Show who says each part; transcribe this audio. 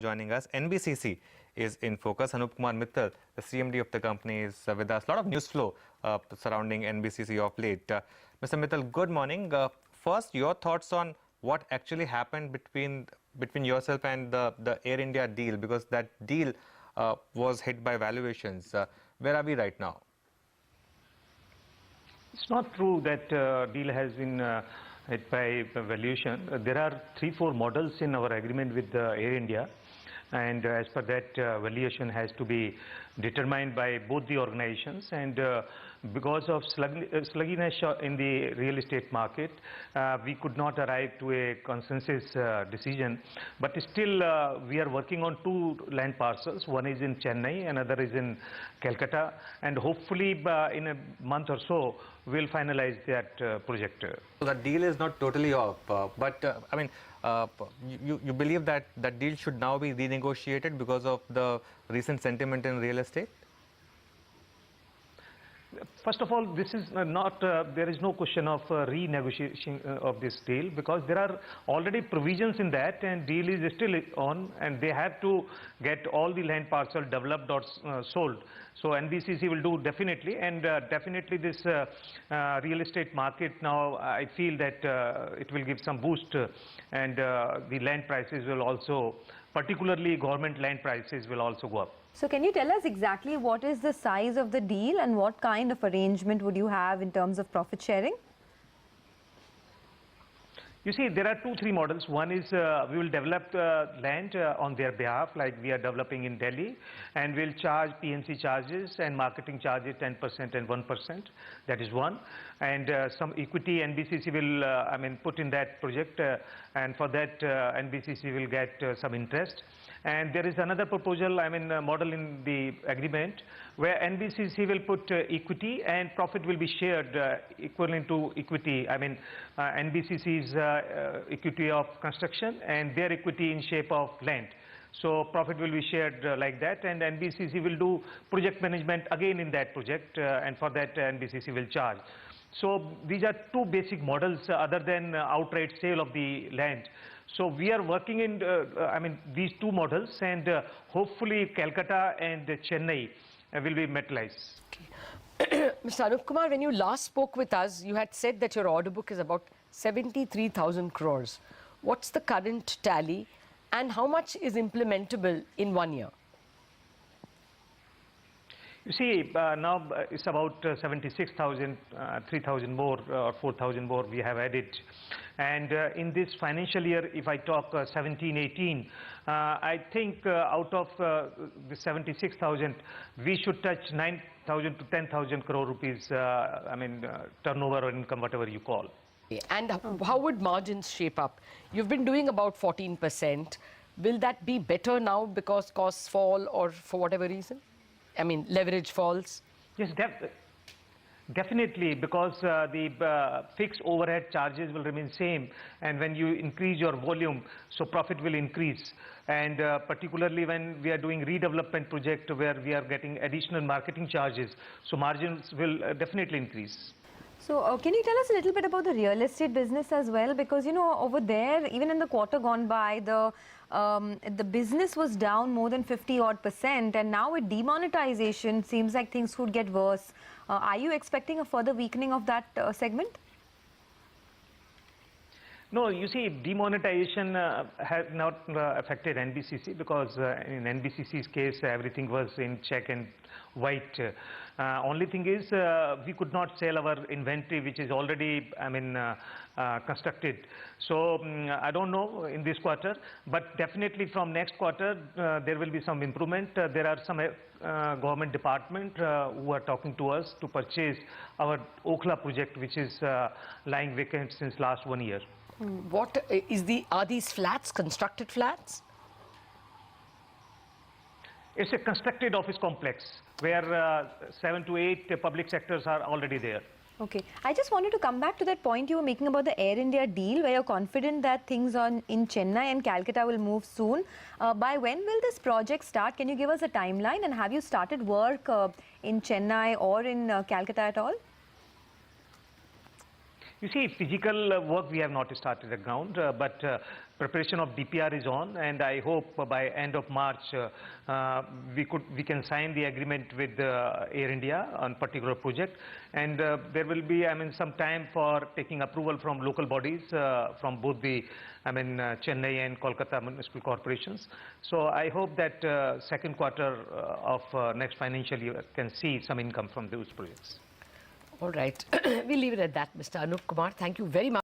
Speaker 1: joining us. NBCC is in focus. Anoop Kumar Mittal, the CMD of the company, is with us. A lot of news flow surrounding NBCC of late. Mr. Mittal, good morning. First, your thoughts on what actually happened between yourself and the Air India deal, because that deal was hit by valuations. Where are we right now?
Speaker 2: It's not true that deal has been hit by valuation. There are 3-4 models in our agreement with Air India, and as per that, valuation has to be determined by both the organizations. And because of sluggishness in the real estate market, we could not arrive to a consensus decision. But still, we are working on 2 land parcels. One is in Chennai, another is in Calcutta, and hopefully in a month or so, we'll finalize that project.
Speaker 1: So the deal is not totally off, but I mean, you believe that that deal should now be renegotiated because of the recent sentiment in real estate?
Speaker 2: First of all, this is not, there is no question of renegotiation of this deal, because there are already provisions in that, and deal is still on, and they have to get all the land parcel developed or sold. So NBCC will do definitely, and definitely this real estate market now, I feel that it will give some boost, and the land prices will also, particularly government land prices, will also go up.
Speaker 3: So can you tell us exactly what is the size of the deal and what kind of arrangement would you have in terms of profit sharing?
Speaker 2: You see, there are 2-3 models. One is we will develop land on their behalf, like we are developing in Delhi, and we'll charge PNC charges and marketing charges 10% and 1%. That is one. And some equity NBCC will, put in that project, and for that NBCC will get some interest. And there is another proposal, model in the agreement, where NBCC will put equity and profit will be shared equivalent to equity. NBCC's equity of construction and their equity in shape of land. So profit will be shared like that, and NBCC will do project management again in that project, and for that NBCC will charge. So these are 2 basic models other than outright sale of the land. So we are working in, these 2 models, and hopefully Calcutta and Chennai will be metalized.
Speaker 4: Okay. Mr. Anoop Kumar, when you last spoke with us, you had said that your order book is about 73,000 crores. What's the current tally, and how much is implementable in 1 year?
Speaker 2: You see, now it's about 76,000, 3,000 more or 4,000 more we have added. And in this financial year, if I talk 17-18, I think out of the 76,000, we should touch 9,000 to 10,000 crore rupees, turnover or income, whatever you call.
Speaker 4: And how would margins shape up? You've been doing about 14%. Will that be better now because costs fall or for whatever reason? Leverage falls?
Speaker 2: Yes, definitely, because the fixed overhead charges will remain same, and when you increase your volume, so profit will increase. And particularly when we are doing redevelopment project where we are getting additional marketing charges, so margins will definitely increase.
Speaker 3: So can you tell us a little bit about the real estate business as well? Because, over there, even in the quarter gone by, the business was down more than 50-odd%, and now with demonetization, seems like things could get worse. Are you expecting a further weakening of that segment?
Speaker 2: No, you see, demonetization has not affected NBCC, because in NBCC's case, everything was in check and white. Only thing is, we could not sell our inventory, which is already, constructed. So I don't know in this quarter, but definitely from next quarter, there will be some improvement. There are some government department who are talking to us to purchase our Okhla project, which is lying vacant since last 1 year.
Speaker 4: What is are these flats constructed flats?
Speaker 2: It's a constructed office complex where 7 to 8 public sectors are already there.
Speaker 3: Okay. I just wanted to come back to that point you were making about the Air India deal, where you're confident that things in Chennai and Calcutta will move soon. By when will this project start? Can you give us a timeline? And have you started work in Chennai or in Calcutta at all?
Speaker 2: You see, physical work we have not started at ground, but preparation of DPR is on, and I hope by end of March we can sign the agreement with Air India on particular project, and there will be, I mean, some time for taking approval from local bodies from both the, I mean, Chennai and Kolkata municipal corporations. So I hope that second quarter of next financial year can see some income from those projects.
Speaker 4: All right. We'll leave it at that, Mr. Anoop Kumar. Thank you very much.